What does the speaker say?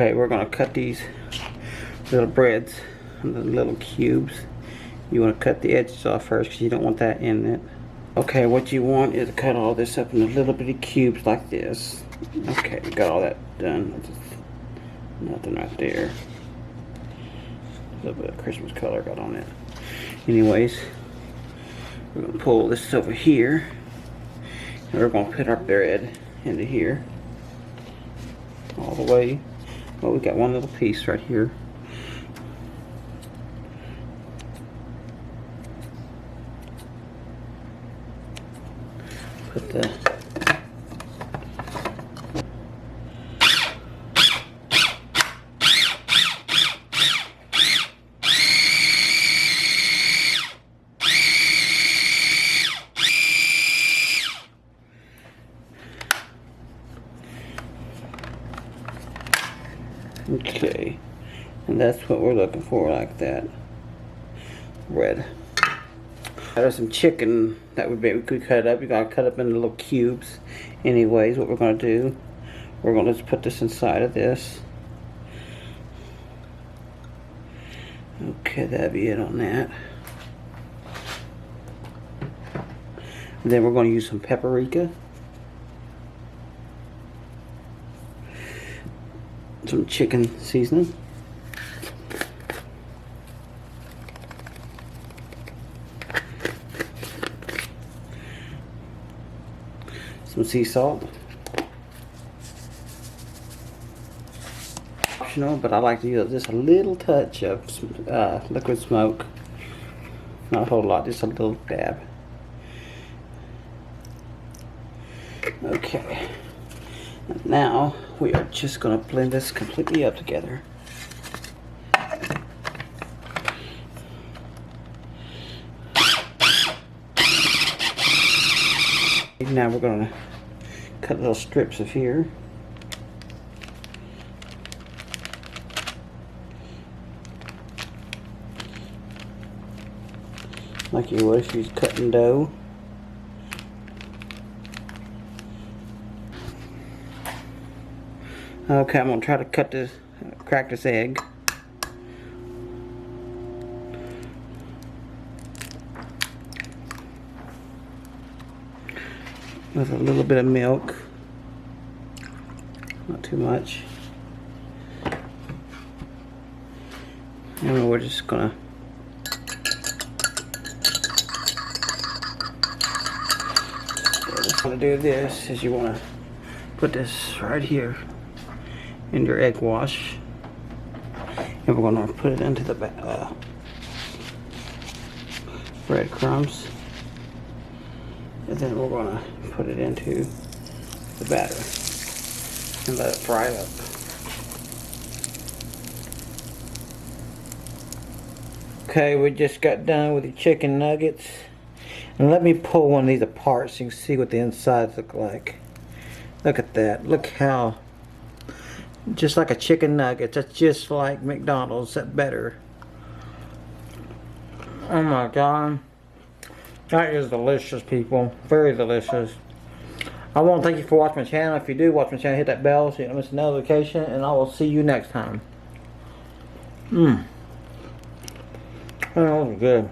Okay, we're gonna cut these little breads into little cubes. You want to cut the edges off first because you don't want that in it. Okay, what you want is to cut all this up into little bitty cubes like this. Okay, we got all that done. Nothing right there. A little bit of Christmas color got on it. Anyways, we're gonna pull this over here, and we're gonna put our bread into here all the way. Well, we got one little piece right here. Put the okay, and that's what we're looking for, like that. Red. There's some chicken that we could cut up. You gotta cut up into little cubes. Anyways, what we're gonna do, we're gonna just put this inside of this. Okay, that'd be it on that. And then we're gonna use some paprika, some chicken seasoning, some sea salt, optional, but I like to use just a little touch of liquid smoke. Not a whole lot, just a little dab. Okay, now we are just going to blend this completely up together. Now we're going to cut little strips of here. Like you would if you was cutting dough. Okay, I'm going to try to crack this egg. With a little bit of milk. Not too much. And we're just going to do this is you want to put this right here in your egg wash, and we're going to put it into the breadcrumbs, and then we're going to put it into the batter and let it fry up. Okay, we just got done with the chicken nuggets. And let me pull one of these apart so you can see what the insides look like. Look at that. Look how, just like a chicken nugget. That's just like McDonald's, except better. Oh my God. That is delicious, people. Very delicious. I want to thank you for watching my channel. If you do watch my channel, hit that bell so you don't miss a notification. And I will see you next time. Oh, that was good.